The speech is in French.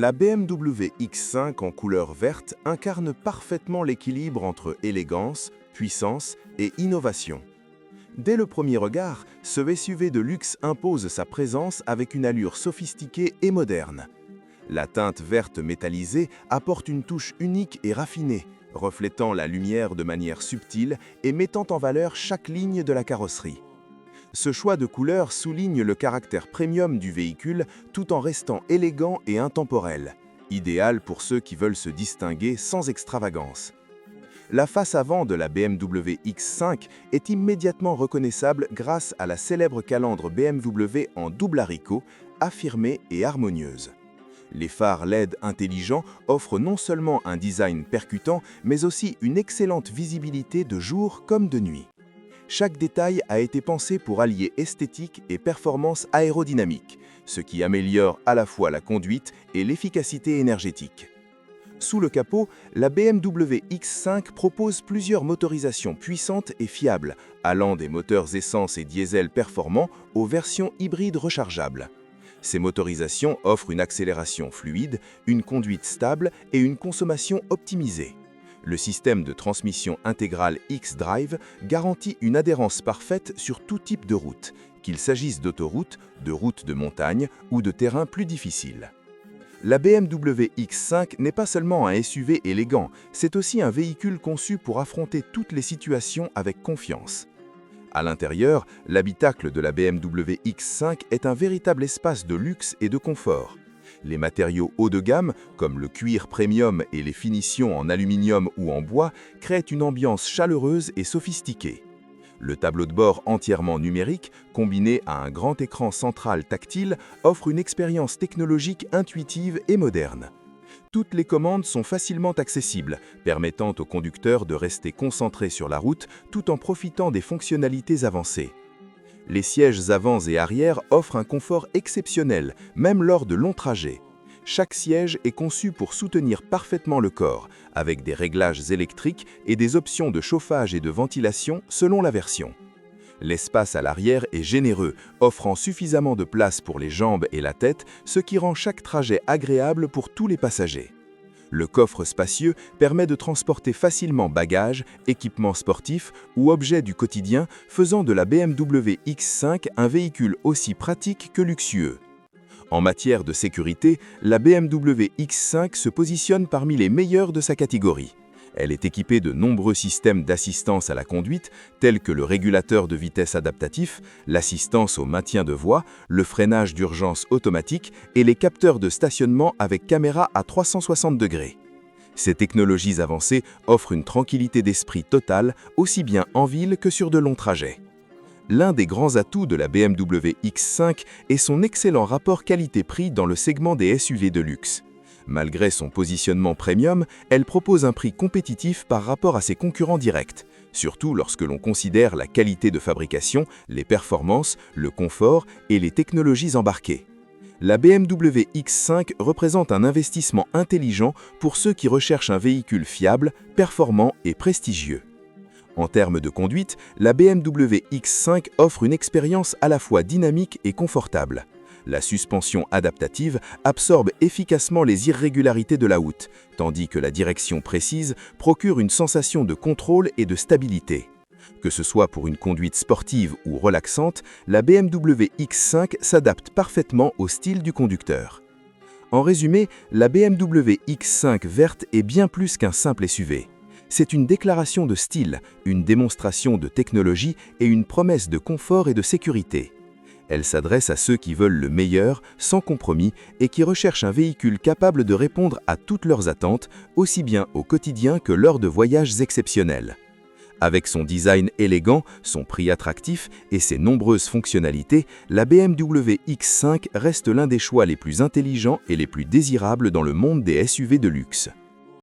La BMW X5 en couleur verte incarne parfaitement l'équilibre entre élégance, puissance et innovation. Dès le premier regard, ce SUV de luxe impose sa présence avec une allure sophistiquée et moderne. La teinte verte métallisée apporte une touche unique et raffinée, reflétant la lumière de manière subtile et mettant en valeur chaque ligne de la carrosserie. Ce choix de couleur souligne le caractère premium du véhicule tout en restant élégant et intemporel, idéal pour ceux qui veulent se distinguer sans extravagance. La face avant de la BMW X5 est immédiatement reconnaissable grâce à la célèbre calandre BMW en double haricot, affirmée et harmonieuse. Les phares LED intelligents offrent non seulement un design percutant, mais aussi une excellente visibilité de jour comme de nuit. Chaque détail a été pensé pour allier esthétique et performance aérodynamique, ce qui améliore à la fois la conduite et l'efficacité énergétique. Sous le capot, la BMW X5 propose plusieurs motorisations puissantes et fiables, allant des moteurs essence et diesel performants aux versions hybrides rechargeables. Ces motorisations offrent une accélération fluide, une conduite stable et une consommation optimisée. Le système de transmission intégrale xDrive garantit une adhérence parfaite sur tout type de route, qu'il s'agisse d'autoroute, de routes de montagne ou de terrains plus difficiles. La BMW X5 n'est pas seulement un SUV élégant, c'est aussi un véhicule conçu pour affronter toutes les situations avec confiance. À l'intérieur, l'habitacle de la BMW X5 est un véritable espace de luxe et de confort. Les matériaux haut de gamme, comme le cuir premium et les finitions en aluminium ou en bois, créent une ambiance chaleureuse et sophistiquée. Le tableau de bord entièrement numérique, combiné à un grand écran central tactile, offre une expérience technologique intuitive et moderne. Toutes les commandes sont facilement accessibles, permettant au conducteur de rester concentré sur la route tout en profitant des fonctionnalités avancées. Les sièges avant et arrière offrent un confort exceptionnel, même lors de longs trajets. Chaque siège est conçu pour soutenir parfaitement le corps, avec des réglages électriques et des options de chauffage et de ventilation selon la version. L'espace à l'arrière est généreux, offrant suffisamment de place pour les jambes et la tête, ce qui rend chaque trajet agréable pour tous les passagers. Le coffre spacieux permet de transporter facilement bagages, équipements sportifs ou objets du quotidien, faisant de la BMW X5 un véhicule aussi pratique que luxueux. En matière de sécurité, la BMW X5 se positionne parmi les meilleures de sa catégorie. Elle est équipée de nombreux systèmes d'assistance à la conduite, tels que le régulateur de vitesse adaptatif, l'assistance au maintien de voie, le freinage d'urgence automatique et les capteurs de stationnement avec caméra à 360 degrés. Ces technologies avancées offrent une tranquillité d'esprit totale, aussi bien en ville que sur de longs trajets. L'un des grands atouts de la BMW X5 est son excellent rapport qualité-prix dans le segment des SUV de luxe. Malgré son positionnement premium, elle propose un prix compétitif par rapport à ses concurrents directs, surtout lorsque l'on considère la qualité de fabrication, les performances, le confort et les technologies embarquées. La BMW X5 représente un investissement intelligent pour ceux qui recherchent un véhicule fiable, performant et prestigieux. En termes de conduite, la BMW X5 offre une expérience à la fois dynamique et confortable. La suspension adaptative absorbe efficacement les irrégularités de la route, tandis que la direction précise procure une sensation de contrôle et de stabilité. Que ce soit pour une conduite sportive ou relaxante, la BMW X5 s'adapte parfaitement au style du conducteur. En résumé, la BMW X5 verte est bien plus qu'un simple SUV. C'est une déclaration de style, une démonstration de technologie et une promesse de confort et de sécurité. Elle s'adresse à ceux qui veulent le meilleur, sans compromis, et qui recherchent un véhicule capable de répondre à toutes leurs attentes, aussi bien au quotidien que lors de voyages exceptionnels. Avec son design élégant, son prix attractif et ses nombreuses fonctionnalités, la BMW X5 reste l'un des choix les plus intelligents et les plus désirables dans le monde des SUV de luxe.